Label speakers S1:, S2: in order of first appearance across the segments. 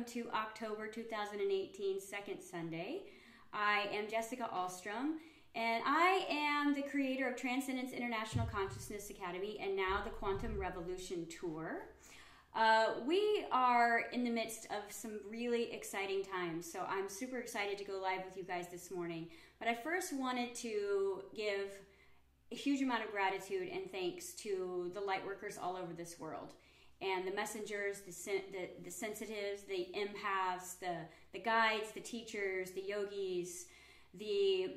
S1: To October 2018 Second Sunday. I am Jessica Alstrom, and I am the creator of Transcendence International Consciousness Academy and now the Quantum Revolution Tour. We are in the midst of some really exciting times, so I'm super excited to go live with you guys this morning. But I first wanted to give a huge amount of gratitude and thanks to the lightworkers all over this world. And the messengers, the sensitives, the empaths, the guides, the teachers, the yogis, the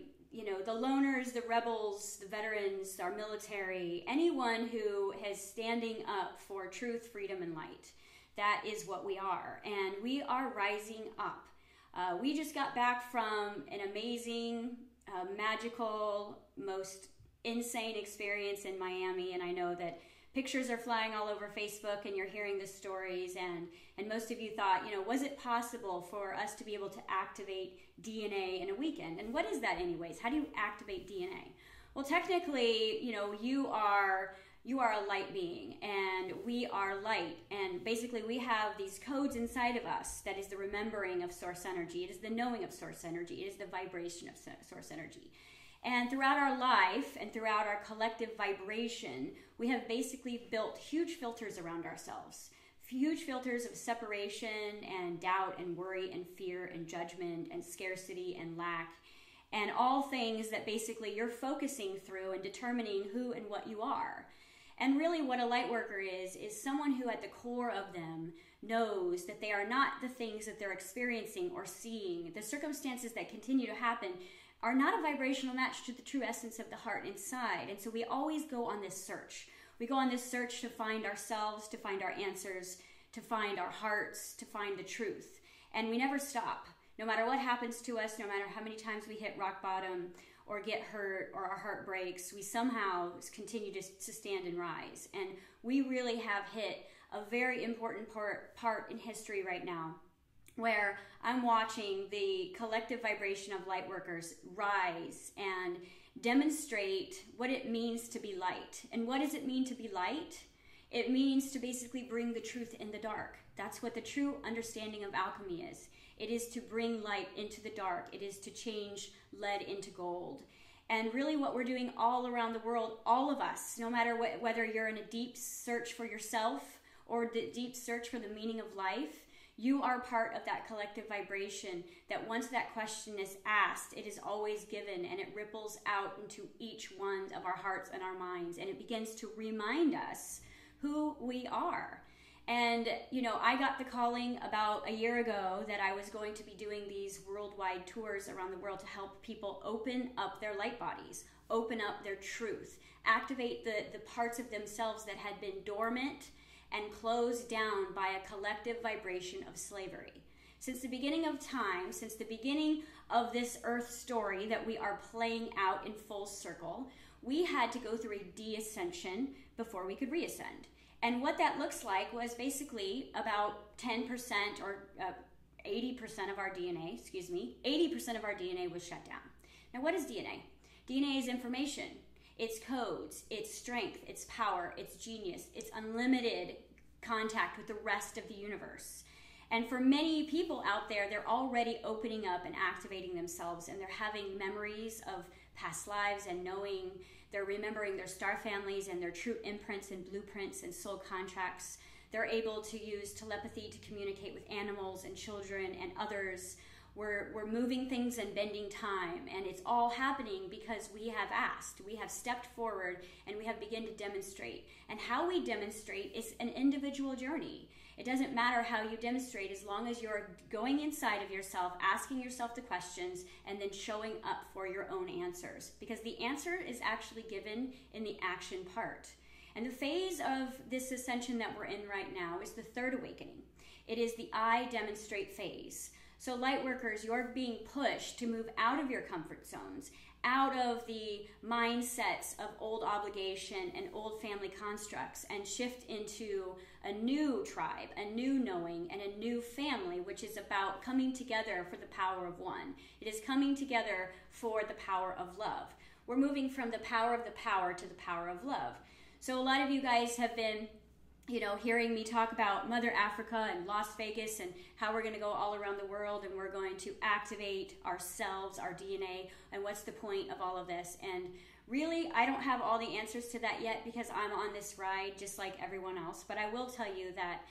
S1: loners, the rebels, the veterans, our military, anyone who is standing up for truth, freedom, and light. That is what we are. And we are rising up. We just got back from an amazing, magical, most insane experience in Miami. And I know that pictures are flying all over Facebook and you're hearing the stories, and most of you thought, was it possible for us to be able to activate DNA in a weekend? And what is that anyways? How do you activate DNA? Well, technically, you are a light being, and we are light, and basically we have these codes inside of us. That is the remembering of source energy. It is the knowing of source energy. It is the vibration of source energy. And throughout our life and throughout our collective vibration, we have basically built huge filters around ourselves. Huge filters of separation and doubt and worry and fear and judgment and scarcity and lack, and all things that basically you're focusing through and determining who and what you are. And really what a light worker is someone who at the core of them knows that they are not the things that they're experiencing or seeing. The circumstances that continue to happen are not a vibrational match to the true essence of the heart inside. And so we always go on this search. We go on this search to find ourselves, to find our answers, to find our hearts, to find the truth. And we never stop. No matter what happens to us, no matter how many times we hit rock bottom or get hurt or our heart breaks, we somehow continue to stand and rise. And we really have hit a very important part in history right now, where I'm watching the collective vibration of light workers rise and demonstrate what it means to be light. And what does it mean to be light? It means to basically bring the truth in the dark. That's what the true understanding of alchemy is. It is to bring light into the dark. It is to change lead into gold. And really what we're doing all around the world, all of us, no matter whether you're in a deep search for yourself or the deep search for the meaning of life, you are part of that collective vibration that once that question is asked, it is always given, and it ripples out into each one of our hearts and our minds, and it begins to remind us who we are. And, I got the calling about a year ago that I was going to be doing these worldwide tours around the world to help people open up their light bodies, open up their truth, activate the parts of themselves that had been dormant and closed down by a collective vibration of slavery. Since the beginning of time, since the beginning of this earth story that we are playing out in full circle, we had to go through a de-ascension before we could reascend. And what that looks like was basically about 10% or 80% of our DNA, 80% of our DNA was shut down. Now, what is DNA? DNA is information. It's codes, it's strength, it's power, it's genius, it's unlimited contact with the rest of the universe. And for many people out there, they're already opening up and activating themselves, and they're having memories of past lives and they're remembering their star families and their true imprints and blueprints and soul contracts. They're able to use telepathy to communicate with animals and children and others. We're moving things and bending time, and it's all happening because we have asked, we have stepped forward, and we have begun to demonstrate. And how we demonstrate is an individual journey. It doesn't matter how you demonstrate as long as you're going inside of yourself, asking yourself the questions, and then showing up for your own answers. Because the answer is actually given in the action part. And the phase of this ascension that we're in right now is the third awakening. It is the I demonstrate phase. So light workers, you're being pushed to move out of your comfort zones, out of the mindsets of old obligation and old family constructs, and shift into a new tribe, a new knowing, and a new family, which is about coming together for the power of one. It is coming together for the power of love. We're moving from the power of the power to the power of love. So a lot of you guys have been hearing me talk about Mother Africa and Las Vegas and how we're going to go all around the world and we're going to activate ourselves, our DNA, and what's the point of all of this. And really, I don't have all the answers to that yet because I'm on this ride just like everyone else. But I will tell you that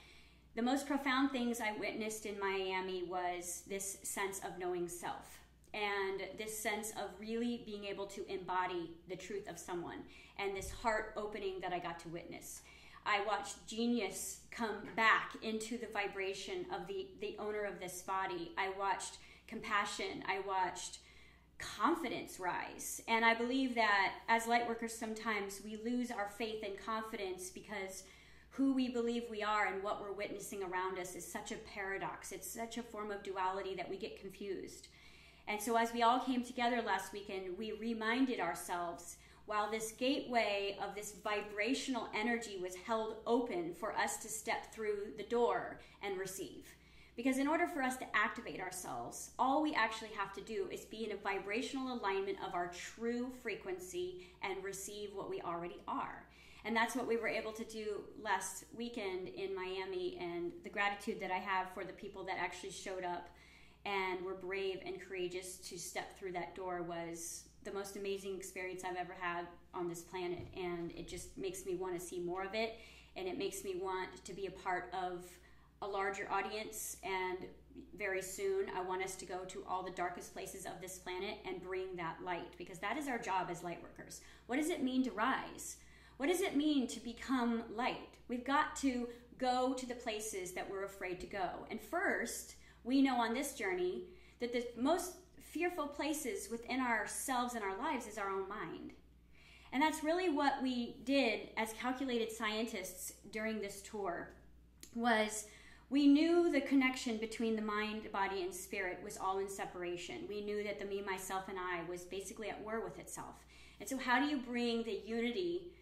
S1: the most profound things I witnessed in Miami was this sense of knowing self and this sense of really being able to embody the truth of someone and this heart opening that I got to witness. I watched genius come back into the vibration of the owner of this body. I watched compassion. I watched confidence rise. And I believe that as light workers, sometimes we lose our faith and confidence because who we believe we are and what we're witnessing around us is such a paradox. It's such a form of duality that we get confused. And so as we all came together last weekend, we reminded ourselves while this gateway of this vibrational energy was held open for us to step through the door and receive. Because in order for us to activate ourselves, all we actually have to do is be in a vibrational alignment of our true frequency and receive what we already are. And that's what we were able to do last weekend in Miami, and the gratitude that I have for the people that actually showed up and were brave and courageous to step through that door was the most amazing experience I've ever had on this planet. And it just makes me want to see more of it, and it makes me want to be a part of a larger audience. And very soon I want us to go to all the darkest places of this planet and bring that light, because that is our job as light workers. What does it mean to rise? What does it mean to become light? We've got to go to the places that we're afraid to go. And first, we know on this journey that the most fearful places within ourselves and our lives is our own mind. And that's really what we did as calculated scientists during this tour, was we knew the connection between the mind, body, and spirit was all in separation. We knew that the me, myself, and I was basically at war with itself. And so how do you bring the unity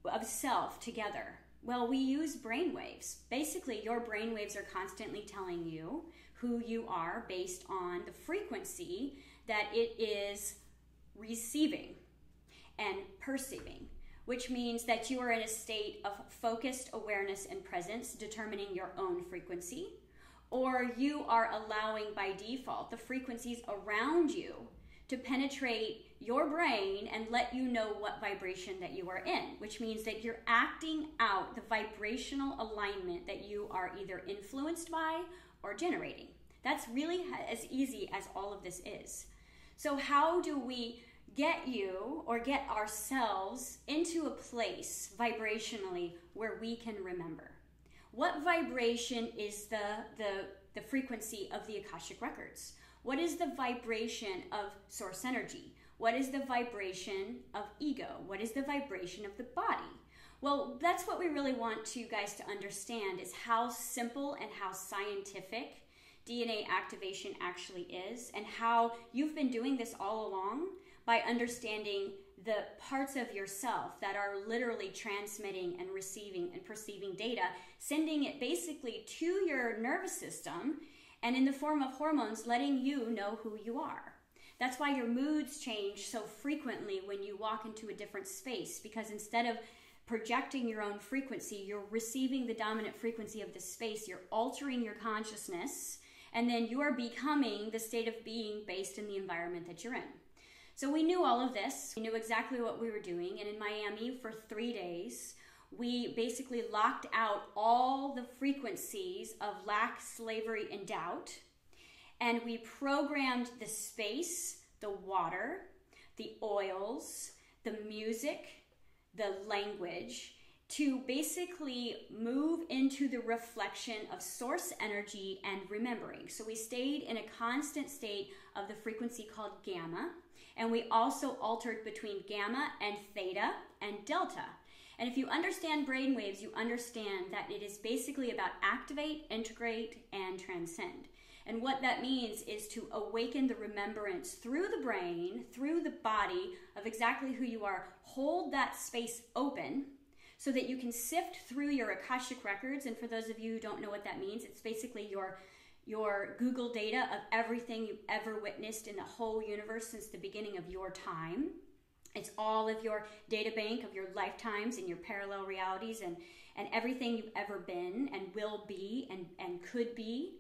S1: of self together? Well, we use brainwaves. Basically, your brainwaves are constantly telling you who you are based on the frequency that it is receiving and perceiving, which means that you are in a state of focused awareness and presence, determining your own frequency, or you are allowing by default the frequencies around you to penetrate your brain and let you know what vibration that you are in, which means that you're acting out the vibrational alignment that you are either influenced by or generating. That's really as easy as all of this is. So how do we get you or get ourselves into a place vibrationally where we can remember? What vibration is the frequency of the Akashic records? What is the vibration of source energy? What is the vibration of ego? What is the vibration of the body? Well, that's what we really want you guys to understand, is how simple and how scientific DNA activation actually is, and how you've been doing this all along by understanding the parts of yourself that are literally transmitting and receiving and perceiving data, sending it basically to your nervous system, and in the form of hormones, letting you know who you are. That's why your moods change so frequently when you walk into a different space, because instead of projecting your own frequency, you're receiving the dominant frequency of the space, you're altering your consciousness, and then you are becoming the state of being based in the environment that you're in. So we knew all of this. We knew exactly what we were doing. And in Miami for 3 days, we basically locked out all the frequencies of lack, slavery, and doubt. And we programmed the space, the water, the oils, the music, the language, to basically move into the reflection of source energy and remembering. So we stayed in a constant state of the frequency called gamma, and we also altered between gamma and theta and delta. And if you understand brainwaves, you understand that it is basically about activate, integrate, and transcend. And what that means is to awaken the remembrance through the brain, through the body, of exactly who you are. Hold that space open so that you can sift through your Akashic records. And for those of you who don't know what that means, it's basically your Google data of everything you've ever witnessed in the whole universe since the beginning of your time. It's all of your data bank of your lifetimes and your parallel realities and everything you've ever been and will be and could be.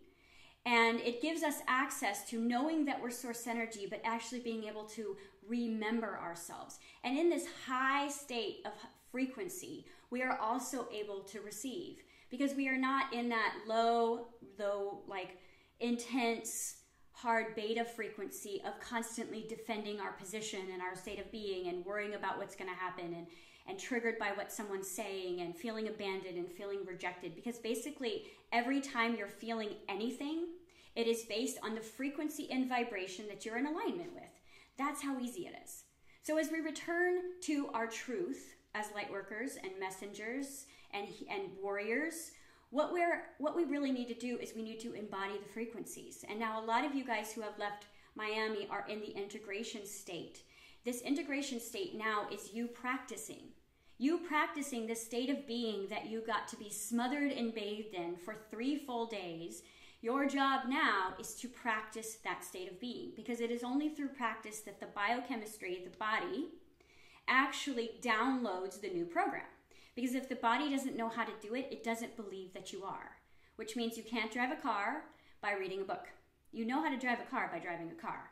S1: And it gives us access to knowing that we're source energy, but actually being able to remember ourselves. And in this high state of frequency, we are also able to receive, because we are not in that low, though, like intense, hard beta frequency of constantly defending our position and our state of being and worrying about what's going to happen and triggered by what someone's saying and feeling abandoned and feeling rejected. Because basically every time you're feeling anything, it is based on the frequency and vibration that you're in alignment with. That's how easy it is. So as we return to our truth as light workers and messengers and warriors, what we really need to do is we need to embody the frequencies. And now a lot of you guys who have left Miami are in the integration state. This integration state now is you practicing this state of being that you got to be smothered and bathed in for 3 full days. Your job now is to practice that state of being, because it is only through practice that the biochemistry, the body, actually downloads the new program. Because if the body doesn't know how to do it, it doesn't believe that you are, which means you can't drive a car by reading a book. You know how to drive a car by driving a car.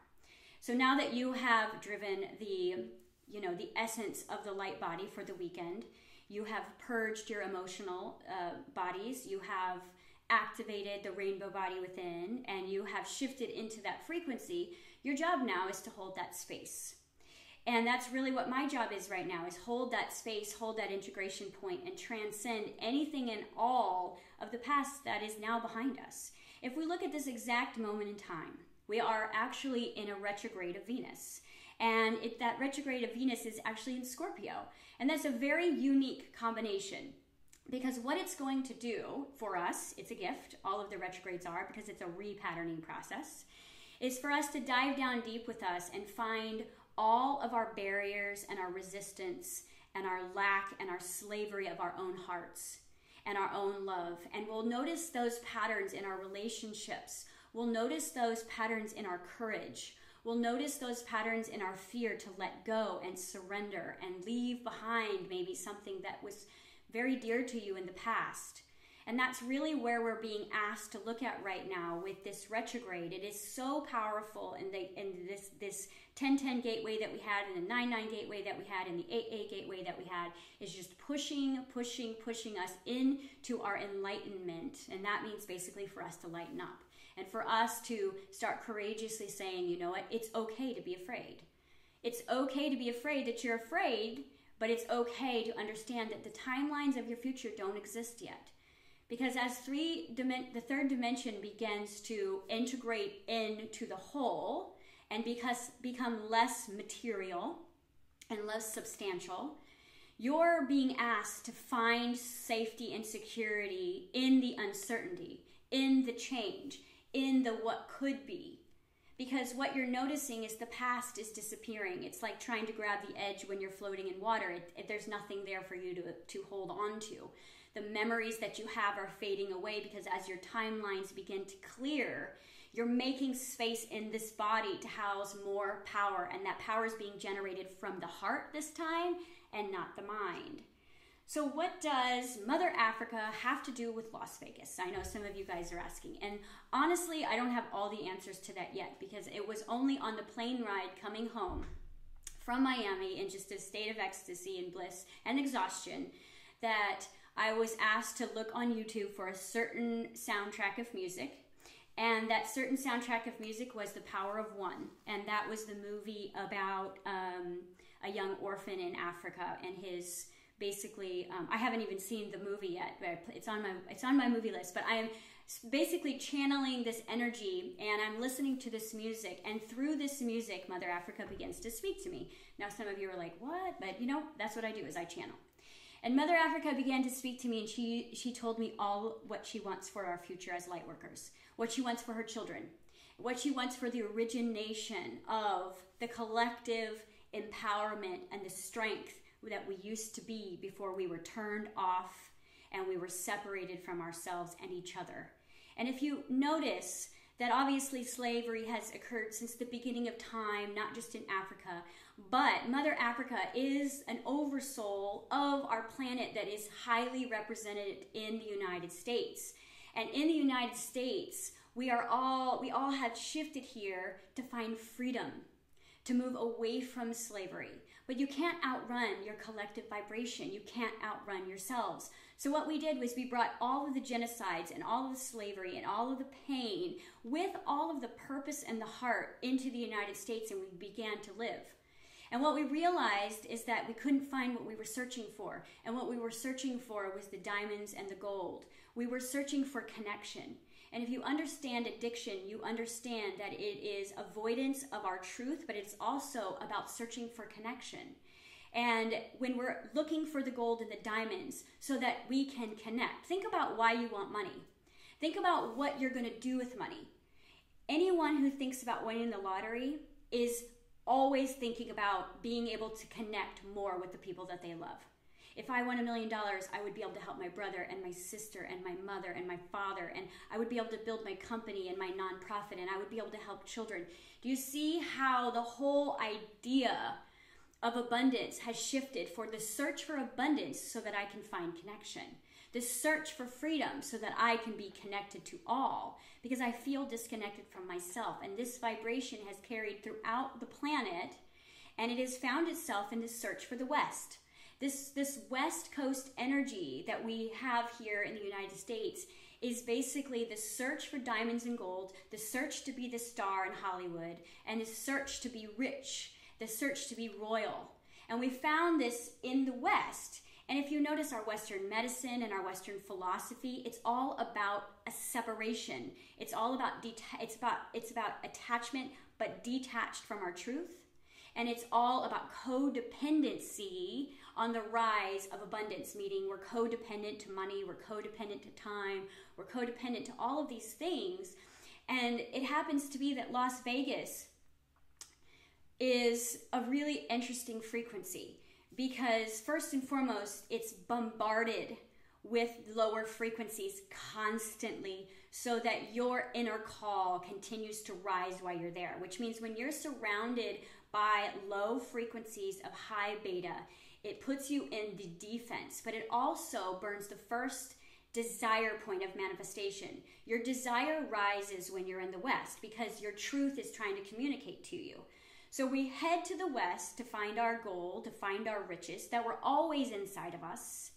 S1: So now that you have driven the essence of the light body for the weekend, you have purged your emotional bodies, you have activated the rainbow body within, and you have shifted into that frequency, your job now is to hold that space. And that's really what my job is right now, is hold that space, hold that integration point, and transcend anything and all of the past that is now behind us. If we look at this exact moment in time, We are actually in a retrograde of Venus. And that retrograde of Venus is actually in Scorpio. And that's a very unique combination, because what it's going to do for us, it's a gift, all of the retrogrades are, because it's a repatterning process, is for us to dive down deep with us and find all of our barriers and our resistance and our lack and our slavery of our own hearts and our own love. And we'll notice those patterns in our relationships. We'll notice those patterns in our courage. We'll notice those patterns in our fear to let go and surrender and leave behind maybe something that was very dear to you in the past. And that's really where we're being asked to look at right now with this retrograde. It is so powerful in this 10-10 gateway that we had, and the 9-9 gateway that we had, and the 8-8 gateway that we had, is just pushing us into our enlightenment. And that means basically for us to lighten up. And for us to start courageously saying, you know what, it's okay to be afraid. It's okay to be afraid that you're afraid, but it's okay to understand that the timelines of your future don't exist yet. Because as the third dimension begins to integrate into the whole and become less material and less substantial, you're being asked to find safety and security in the uncertainty, in the change, in the what could be. Because what you're noticing is the past is disappearing. It's like trying to grab the edge when you're floating in water. There's nothing there for you to hold on to. The memories that you have are fading away, because as your timelines begin to clear, you're making space in this body to house more power. And that power is being generated from the heart this time and not the mind. So what does Mother Africa have to do with Las Vegas? I know some of you guys are asking. And honestly, I don't have all the answers to that yet, because it was only on the plane ride coming home from Miami in just a state of ecstasy and bliss and exhaustion that I was asked to look on YouTube for a certain soundtrack of music. And that certain soundtrack of music was The Power of One. And that was the movie about a young orphan in Africa and his... Basically, I haven't even seen the movie yet, but it's on my movie list. But I am basically channeling this energy, and I'm listening to this music. And through this music, Mother Africa begins to speak to me. Now, some of you are like, "What?" But you know, that's what I do, is I channel. And Mother Africa began to speak to me, and she told me all what she wants for our future as light workers, what she wants for her children, what she wants for the origination of the collective empowerment and the strength that we used to be before we were turned off and we were separated from ourselves and each other. And if you notice that obviously slavery has occurred since the beginning of time, not just in Africa, but Mother Africa is an oversoul of our planet that is highly represented in the United States. And in the United States, we all have shifted here to find freedom, to move away from slavery. But you can't outrun your collective vibration. You can't outrun yourselves. So what we did was we brought all of the genocides and all of the slavery and all of the pain with all of the purpose and the heart into the United States, and we began to live. And what we realized is that we couldn't find what we were searching for. And what we were searching for was the diamonds and the gold. We were searching for connection. And if you understand addiction, you understand that it is avoidance of our truth, but it's also about searching for connection. And when we're looking for the gold and the diamonds so that we can connect, think about why you want money. Think about what you're going to do with money. Anyone who thinks about winning the lottery is always thinking about being able to connect more with the people that they love. If I won $1 million, I would be able to help my brother and my sister and my mother and my father, and I would be able to build my company and my nonprofit, and I would be able to help children. Do you see how the whole idea of abundance has shifted for the search for abundance so that I can find connection? The search for freedom so that I can be connected to all, because I feel disconnected from myself. And this vibration has carried throughout the planet, and it has found itself in the search for the West. This West Coast energy that we have here in the United States is basically the search for diamonds and gold, the search to be the star in Hollywood, and the search to be rich, the search to be royal. And we found this in the West. And if you notice our Western medicine and our Western philosophy, it's all about a separation. It's all about it's about attachment, but detached from our truth. And it's all about codependency on the rise of abundance, meaning we're codependent to money, we're codependent to time, we're codependent to all of these things. And it happens to be that Las Vegas is a really interesting frequency because first and foremost, it's bombarded with lower frequencies constantly so that your inner call continues to rise while you're there, which means when you're surrounded by low frequencies of high beta, it puts you in the defense, but it also burns the first desire point of manifestation. Your desire rises when you're in the West because your truth is trying to communicate to you. So we head to the West to find our gold, to find our riches that were always inside of us.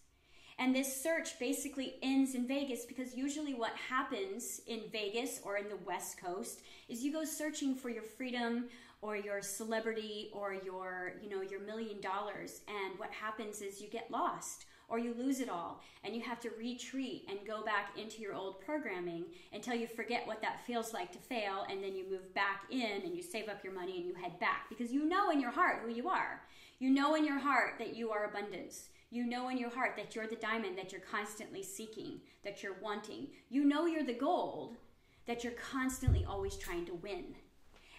S1: And this search basically ends in Vegas because usually what happens in Vegas or in the West Coast is you go searching for your freedom or your celebrity or your $1 million. And what happens is you get lost or you lose it all and you have to retreat and go back into your old programming until you forget what that feels like to fail, and then you move back in and you save up your money and you head back because you know in your heart who you are. You know in your heart that you are abundance. You know in your heart that you're the diamond that you're constantly seeking, that you're wanting. You know you're the gold that you're constantly always trying to win.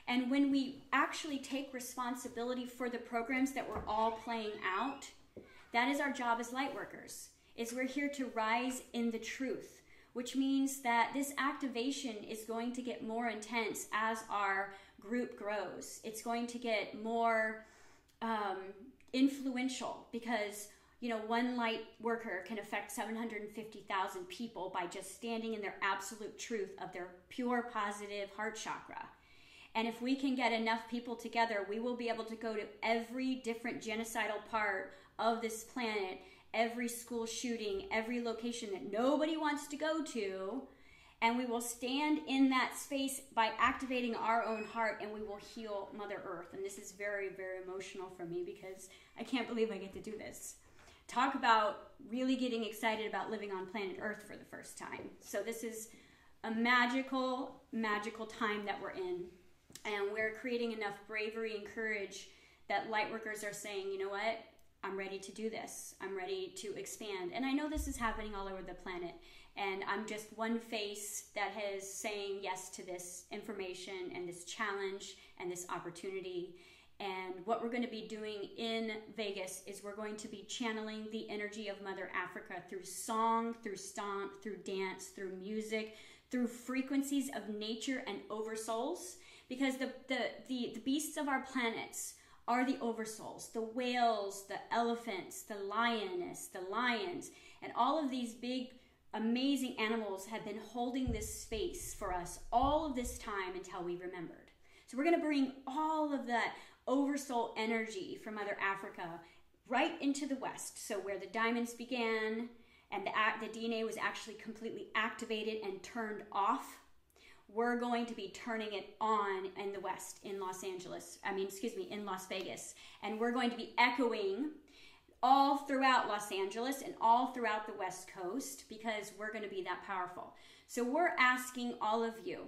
S1: And when we actually take responsibility for the programs that we're all playing out, that is our job as light workers, is we're here to rise in the truth, which means that this activation is going to get more intense as our group grows. It's going to get more influential because one light worker can affect 750,000 people by just standing in their absolute truth of their pure positive heart chakra. And if we can get enough people together, we will be able to go to every different genocidal part of this planet, every school shooting, every location that nobody wants to go to, and we will stand in that space by activating our own heart, and we will heal Mother Earth. And this is very, very emotional for me because I can't believe I get to do this. Talk about really getting excited about living on planet Earth for the first time. So this is a magical, magical time that we're in. And we're creating enough bravery and courage that light workers are saying, you know what? I'm ready to do this. I'm ready to expand. And I know this is happening all over the planet. And I'm just one face that is saying yes to this information and this challenge and this opportunity. And what we're going to be doing in Vegas is we're going to be channeling the energy of Mother Africa through song, through stomp, through dance, through music, through frequencies of nature and oversouls. Because the beasts of our planets are the oversouls, the whales, the elephants, the lioness, the lions, and all of these big, amazing animals have been holding this space for us all of this time until we remembered. So we're going to bring all of that oversoul energy from Mother Africa right into the West. So where the diamonds began and the DNA was actually completely activated and turned off, we're going to be turning it on in the West, in Las Vegas. And we're going to be echoing all throughout Los Angeles and all throughout the West Coast because we're going to be that powerful. So we're asking all of you,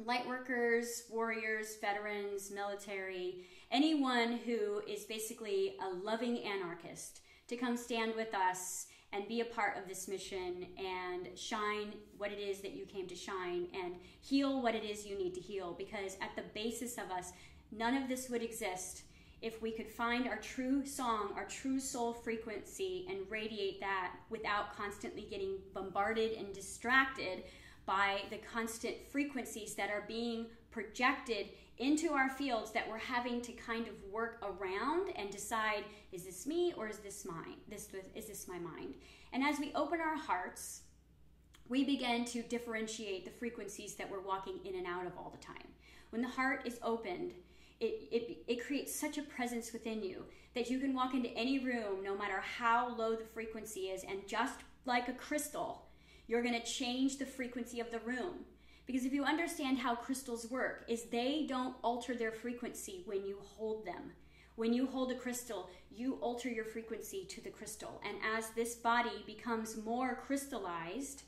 S1: light workers, warriors, veterans, military, anyone who is basically a loving anarchist, to come stand with us and be a part of this mission and shine what it is that you came to shine and heal what it is you need to heal. Because at the basis of us, none of this would exist if we could find our true song, our true soul frequency, and radiate that without constantly getting bombarded and distracted by the constant frequencies that are being projected into our fields that we're having to kind of work around and decide, is this me or is this mine? Is this my mind? And as we open our hearts, we begin to differentiate the frequencies that we're walking in and out of all the time. When the heart is opened, it creates such a presence within you that you can walk into any room, no matter how low the frequency is, and just like a crystal, you're going to change the frequency of the room. Because if you understand how crystals work, is they don't alter their frequency when you hold them. When you hold a crystal, you alter your frequency to the crystal. And as this body becomes more crystallized,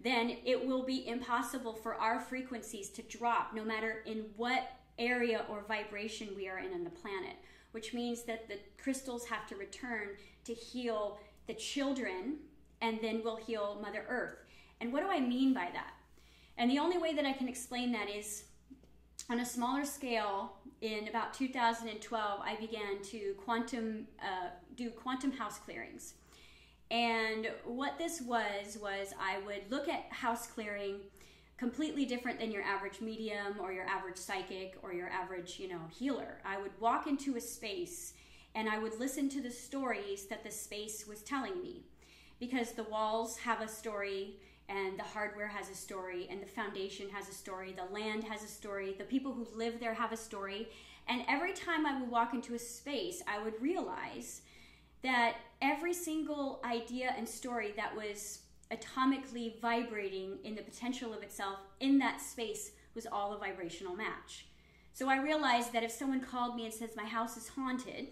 S1: then it will be impossible for our frequencies to drop no matter in what area or vibration we are in on the planet, which means that the crystals have to return to heal the children, and then we'll heal Mother Earth. And what do I mean by that? And the only way that I can explain that is on a smaller scale. In about 2012, I began to do quantum house clearings. And what this was I would look at house clearing completely different than your average medium or your average psychic or your average, healer. I would walk into a space and I would listen to the stories that the space was telling me, because the walls have a story, and the hardware has a story, and the foundation has a story, the land has a story, the people who live there have a story. And every time I would walk into a space, I would realize that every single idea and story that was atomically vibrating in the potential of itself in that space was all a vibrational match. So I realized that if someone called me and says my house is haunted,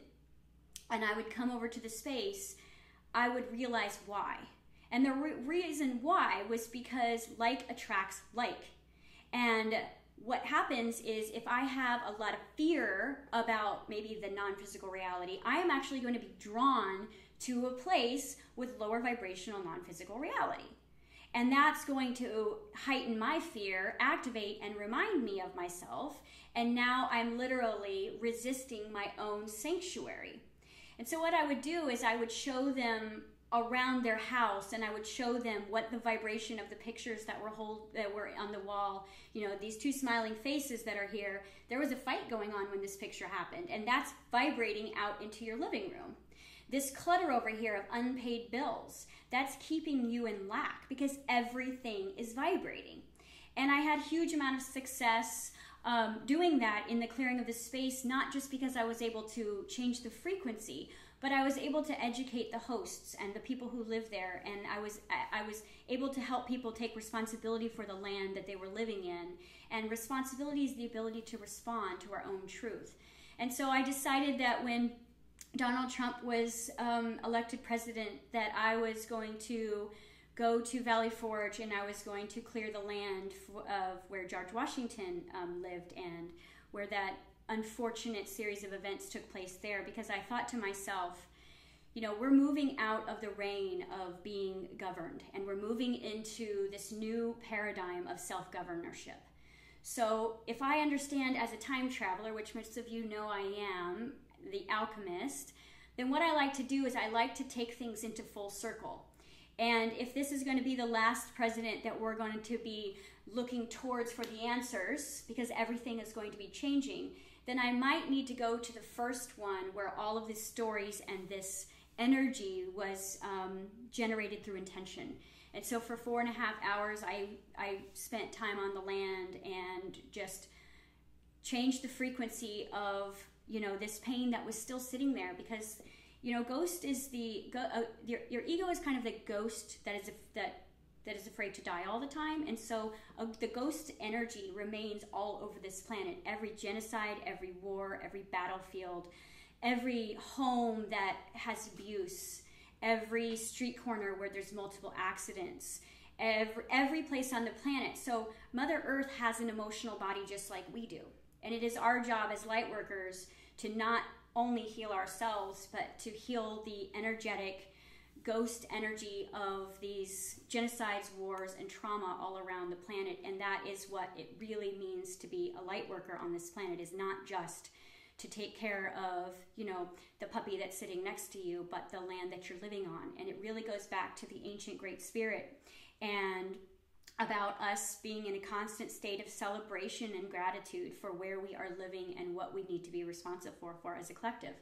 S1: and I would come over to the space, I would realize why. And the reason why was because like attracts like. And what happens is, if I have a lot of fear about maybe the non-physical reality, I am actually going to be drawn to a place with lower vibrational non-physical reality. And that's going to heighten my fear, activate and remind me of myself. And now I'm literally resisting my own sanctuary. And so what I would do is I would show them around their house, and I would show them what the vibration of the pictures that were on the wall, these two smiling faces that are here. There was a fight going on when this picture happened, and that's vibrating out into your living room. This clutter over here of unpaid bills, that's keeping you in lack, because everything is vibrating. And I had huge amount of success doing that in the clearing of the space, not just because I was able to change the frequency, but I was able to educate the hosts and the people who live there, and I was able to help people take responsibility for the land that they were living in. And responsibility is the ability to respond to our own truth. And so I decided that when Donald Trump was elected president, that I was going to go to Valley Forge, and I was going to clear the land of where George Washington lived, and where that unfortunate series of events took place there, because I thought to myself, we're moving out of the reign of being governed, and we're moving into this new paradigm of self-governorship. So if I understand as a time traveler, which most of you know I am, the alchemist, then what I like to do is I like to take things into full circle. And if this is going to be the last president that we're going to be looking towards for the answers, because everything is going to be changing, then I might need to go to the first one where all of these stories and this energy was generated through intention. And so for 4.5 hours, I spent time on the land and just changed the frequency of, this pain that was still sitting there, because, ghost is your ego is kind of the ghost that is afraid to die all the time. And so the ghost energy remains all over this planet. Every genocide, every war, every battlefield, every home that has abuse, every street corner where there's multiple accidents, every place on the planet. So Mother Earth has an emotional body just like we do. And it is our job as light workers to not only heal ourselves, but to heal the energetic ghost energy of these genocides, wars, and trauma all around the planet. And that is what it really means to be a light worker on this planet, is not just to take care of, the puppy that's sitting next to you, but the land that you're living on. And it really goes back to the ancient Great Spirit and about us being in a constant state of celebration and gratitude for where we are living and what we need to be responsible for as a collective.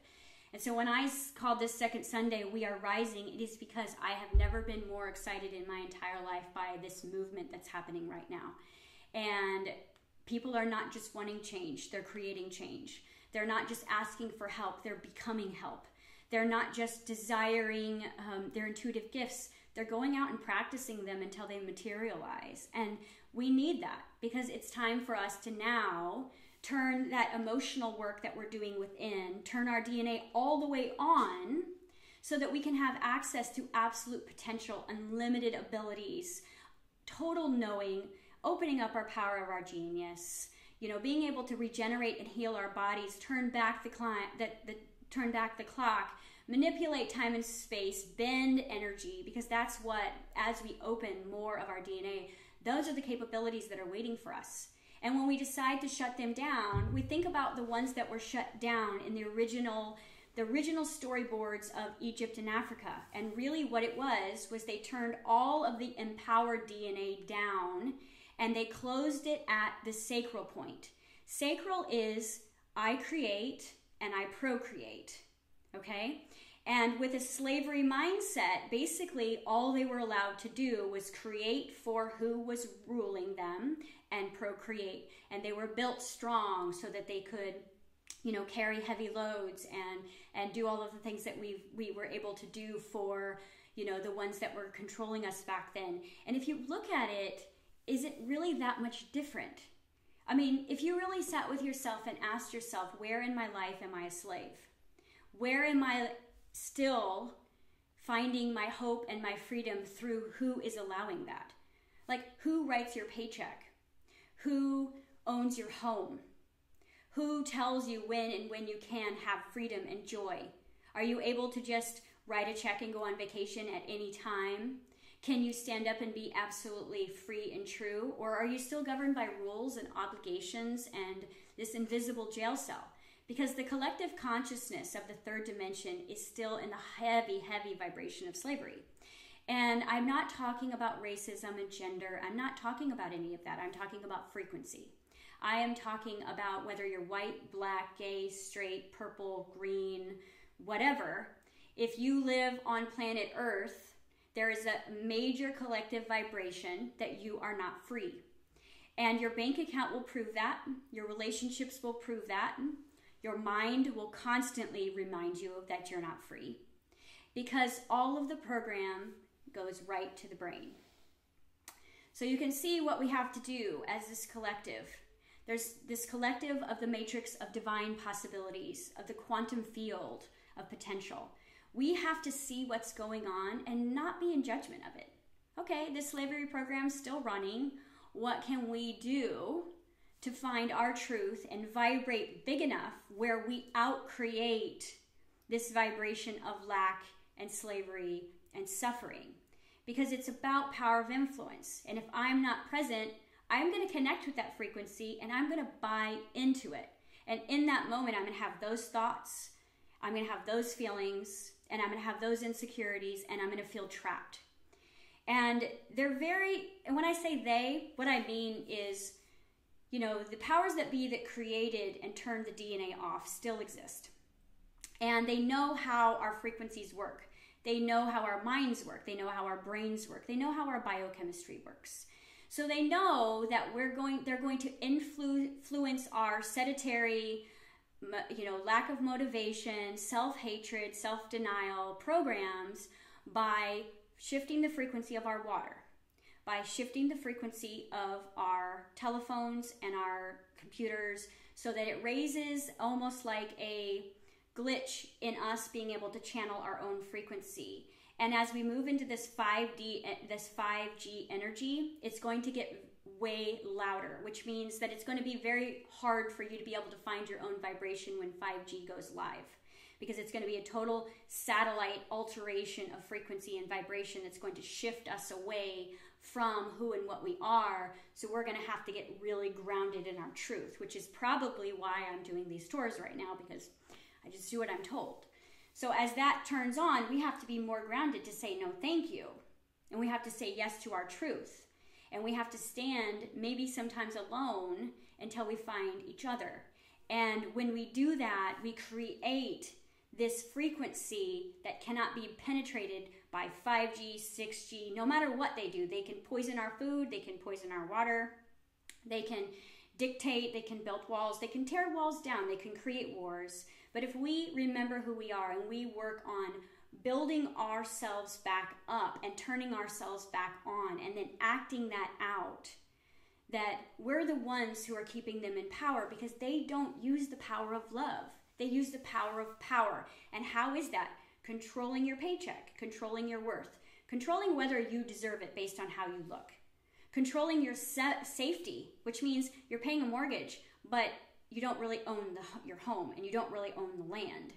S1: And so when I called this Second Sunday, We Are Rising, it is because I have never been more excited in my entire life by this movement that's happening right now. And people are not just wanting change, they're creating change. They're not just asking for help, they're becoming help. They're not just desiring their intuitive gifts, they're going out and practicing them until they materialize. And we need that, because it's time for us to now turn that emotional work that we're doing within, turn our DNA all the way on so that we can have access to absolute potential, unlimited abilities, total knowing, opening up our power of our genius, being able to regenerate and heal our bodies, turn back the clock, manipulate time and space, bend energy, because that's what, as we open more of our DNA, those are the capabilities that are waiting for us. And when we decide to shut them down, we think about the ones that were shut down in the original storyboards of Egypt and Africa. And really what it was they turned all of the empowered DNA down and they closed it at the sacral point. Sacral is I create and I procreate, okay? And with a slavery mindset, basically all they were allowed to do was create for who was ruling them and procreate. And they were built strong so that they could, carry heavy loads and do all of the things that we were able to do for, the ones that were controlling us back then. And if you look at it, is it really that much different? I mean, if you really sat with yourself and asked yourself, where in my life am I a slave? Where am I still finding my hope and my freedom through who is allowing that? Like, who writes your paycheck? Who owns your home? Who tells you when and when you can have freedom and joy? Are you able to just write a check and go on vacation at any time? Can you stand up and be absolutely free and true? Or are you still governed by rules and obligations and this invisible jail cell? Because the collective consciousness of the third dimension is still in the heavy, heavy vibration of slavery. And I'm not talking about racism and gender. I'm not talking about any of that. I'm talking about frequency. I am talking about whether you're white, black, gay, straight, purple, green, whatever. If you live on planet Earth, there is a major collective vibration that you are not free. And your bank account will prove that. Your relationships will prove that. Your mind will constantly remind you that you're not free. Because all of the program goes right to the brain. So you can see what we have to do as this collective. There's this collective of the matrix of divine possibilities, of the quantum field of potential. We have to see what's going on and not be in judgment of it. Okay, this slavery program's still running. What can we do to find our truth and vibrate big enough where we outcreate this vibration of lack and slavery and suffering? Because it's about power of influence. And if I'm not present, I'm going to connect with that frequency and I'm going to buy into it. And in that moment, I'm going to have those thoughts, I'm going to have those feelings, and I'm going to have those insecurities, and I'm going to feel trapped. And and when I say they, what I mean is, the powers that be that created and turned the DNA off still exist. And they know how our frequencies work. They know how our minds work. They know how our brains work. They know how our biochemistry works. So they know that they're going to influence our sedentary, lack of motivation, self-hatred, self-denial programs by shifting the frequency of our water, by shifting the frequency of our telephones and our computers so that it raises almost like a glitch in us being able to channel our own frequency. And as we move into this 5G energy, it's going to get way louder, which means that it's going to be very hard for you to be able to find your own vibration when 5G goes live, because it's going to be a total satellite alteration of frequency and vibration that's going to shift us away from who and what we are. So we're going to have to get really grounded in our truth, which is probably why I'm doing these tours right now, because I just do what I'm told. So as that turns on, we have to be more grounded to say no thank you. And we have to say yes to our truth. And we have to stand maybe sometimes alone until we find each other. And when we do that, we create this frequency that cannot be penetrated by 5G, 6G, no matter what they do. They can poison our food, they can poison our water, they can dictate, they can build walls, they can tear walls down, they can create wars. But if we remember who we are and we work on building ourselves back up and turning ourselves back on and then acting that out, that we're the ones who are keeping them in power because they don't use the power of love. They use the power of power. And how is that? Controlling your paycheck, controlling your worth, controlling whether you deserve it based on how you look, controlling your safety, which means you're paying a mortgage, but you don't really own your home and you don't really own the land.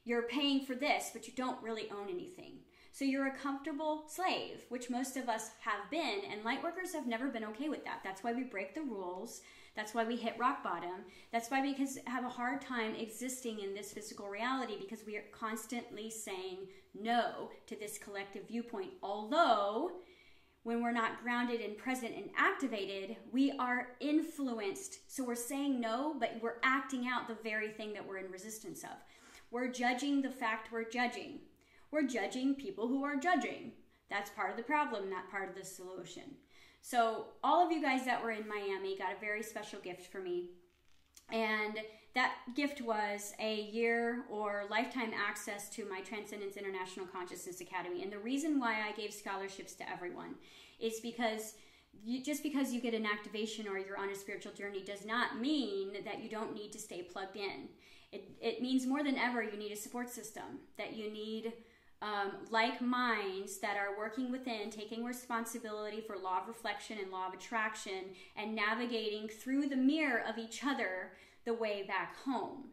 S1: You're paying for this, but you don't really own anything. So you're a comfortable slave, which most of us have been, and lightworkers have never been okay with that. That's why we break the rules. That's why we hit rock bottom. That's why we have a hard time existing in this physical reality, because we are constantly saying no to this collective viewpoint. Although, when we're not grounded and present and activated, we are influenced. So we're saying no, but we're acting out the very thing that we're in resistance of. We're judging the fact we're judging. We're judging people who are judging. That's part of the problem, not part of the solution. So all of you guys that were in Miami got a very special gift for me. And that gift was a year or lifetime access to my Transcendence International Consciousness Academy. And the reason why I gave scholarships to everyone is because just because you get an activation or you're on a spiritual journey does not mean that you don't need to stay plugged in. It means more than ever you need a support system, that you need like minds that are working within, taking responsibility for law of reflection and law of attraction, and navigating through the mirror of each other the way back home.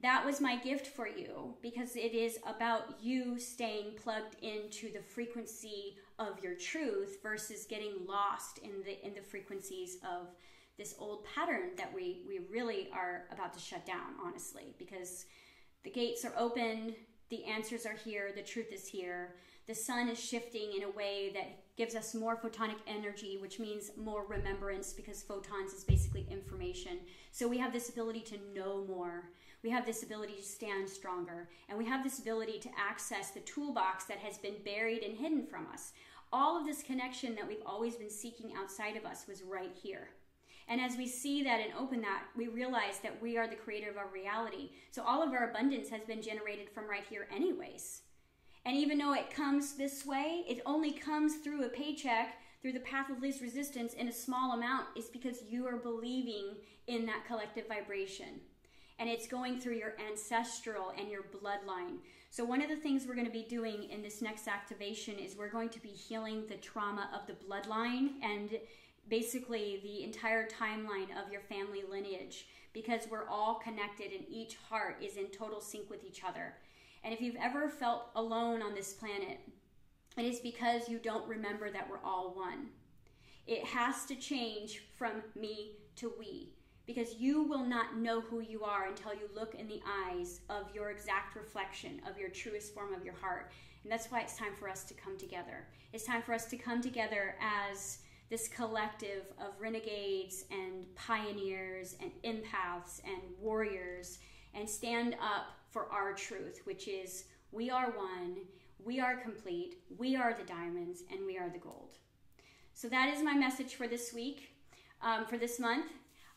S1: That was my gift for you, because it is about you staying plugged into the frequency of your truth versus getting lost in the frequencies of this old pattern that we really are about to shut down, honestly, because the gates are open. The answers are here. The truth is here. The sun is shifting in a way that gives us more photonic energy, which means more remembrance, because photons is basically information. So we have this ability to know more. We have this ability to stand stronger. And we have this ability to access the toolbox that has been buried and hidden from us. All of this connection that we've always been seeking outside of us was right here. And as we see that and open that, we realize that we are the creator of our reality. So all of our abundance has been generated from right here anyways. And even though it comes this way, it only comes through a paycheck, through the path of least resistance in a small amount, is because you are believing in that collective vibration. And it's going through your ancestral and your bloodline. So one of the things we're going to be doing in this next activation is we're going to be healing the trauma of the bloodline and basically the entire timeline of your family lineage, because we're all connected and each heart is in total sync with each other. And if you've ever felt alone on this planet, it is because you don't remember that we're all one. It has to change from me to we, because you will not know who you are until you look in the eyes of your exact reflection of your truest form of your heart. And that's why it's time for us to come together. It's time for us to come together as this collective of renegades and pioneers and empaths and warriors, and stand up for our truth, which is we are one, we are complete, we are the diamonds, and we are the gold. So that is my message for this week, for this month.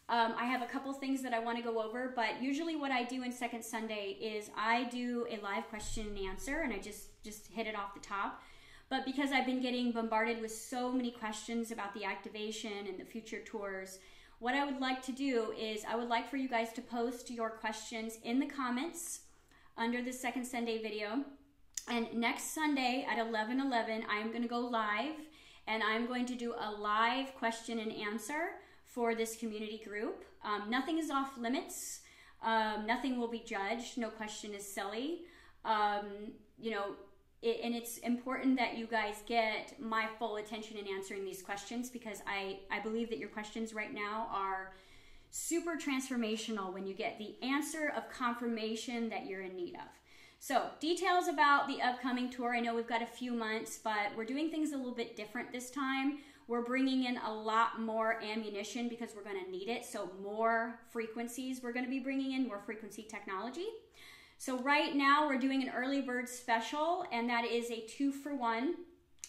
S1: I have a couple things that I want to go over, but usually what I do in Second Sunday is I do a live question and answer, and I just hit it off the top. But because I've been getting bombarded with so many questions about the activation and the future tours, what I would like to do is I would like for you guys to post your questions in the comments under the Second Sunday video. And next Sunday at 11:11, I'm going to go live, and I'm going to do a live question and answer for this community group. Nothing is off limits. Nothing will be judged. No question is silly. And it's important that you guys get my full attention in answering these questions, because I believe that your questions right now are super transformational when you get the answer of confirmation that you're in need of. So details about the upcoming tour. I know we've got a few months, but we're doing things a little bit different this time. We're bringing in a lot more ammunition because we're going to need it. So more frequencies we're going to be bringing in, more frequency technology. So right now we're doing an early bird special, and that is a 2-for-1,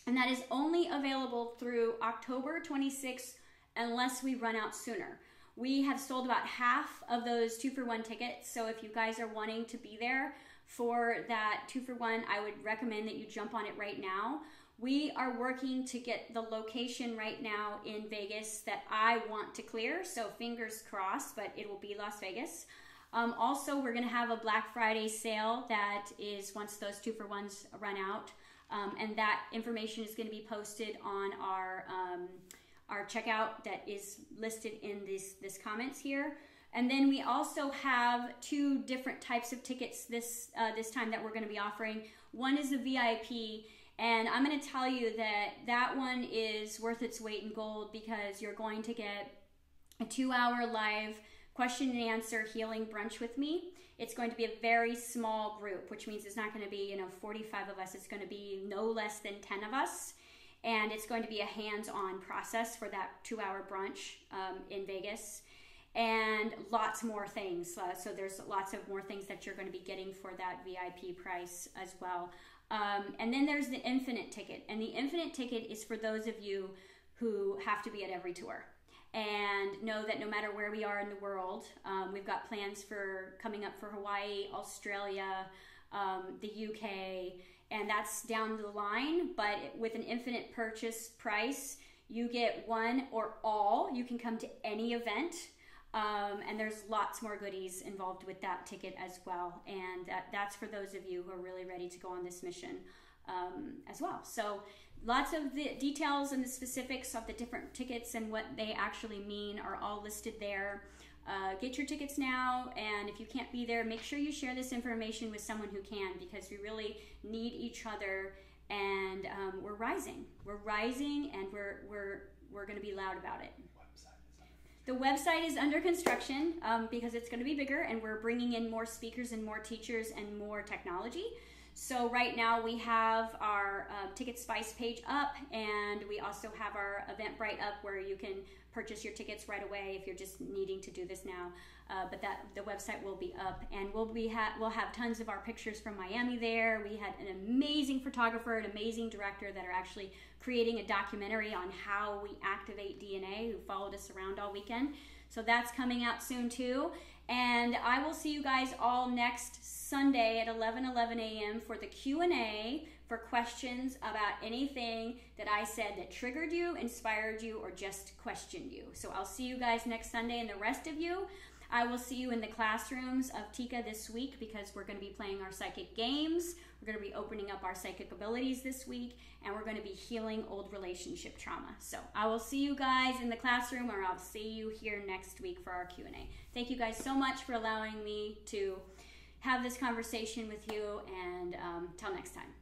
S1: and that is only available through October 26th unless we run out sooner. We have sold about half of those 2-for-1 tickets, so if you guys are wanting to be there for that 2-for-1, I would recommend that you jump on it right now. We are working to get the location right now in Vegas that I want to clear, so fingers crossed, but it will be Las Vegas. Also, we're going to have a Black Friday sale that is once those 2-for-1s run out, and that information is going to be posted on our checkout that is listed in this comments here. And then we also have 2 different types of tickets this time that we're going to be offering. One is a VIP, and I'm going to tell you that one is worth its weight in gold, because you're going to get a 2-hour live question and answer healing brunch with me. It's going to be a very small group, which means it's not going to be 45 of us. It's going to be no less than 10 of us, and it's going to be a hands-on process for that 2-hour brunch in Vegas, and lots more things. So there's lots of more things that you're going to be getting for that VIP price as well. And then there's the infinite ticket, and the infinite ticket is for those of you who have to be at every tour and know that no matter where we are in the world, we've got plans coming up for Hawaii, Australia, the UK, and that's down the line. But with an infinite purchase price, you get one or all. You can come to any event, and there's lots more goodies involved with that ticket as well. And that's for those of you who are really ready to go on this mission as well. So lots of the details and the specifics of the different tickets and what they actually mean are all listed there. Get your tickets now, and if you can't be there, make sure you share this information with someone who can, because we really need each other, and we're rising, and we're going to be loud about it. The website is under construction because it's going to be bigger, and we're bringing in more speakers and more teachers and more technology. So right now we have our Ticket Spice page up, and we also have our Eventbrite up where you can purchase your tickets right away if you're just needing to do this now. But the website will be up, and we'll have tons of our pictures from Miami there. We had an amazing photographer, an amazing director that are actually creating a documentary on how we activate DNA, who followed us around all weekend. So that's coming out soon too. And I will see you guys all next Sunday at 11 a.m. for the Q&A for questions about anything that I said that triggered you, inspired you, or just questioned you. So I'll see you guys next Sunday, and the rest of you, I will see you in the classrooms of Tika this week, because we're going to be playing our psychic games. We're going to be opening up our psychic abilities this week, and we're going to be healing old relationship trauma. So I will see you guys in the classroom, or I'll see you here next week for our Q&A. Thank you guys so much for allowing me to have this conversation with you, and till next time.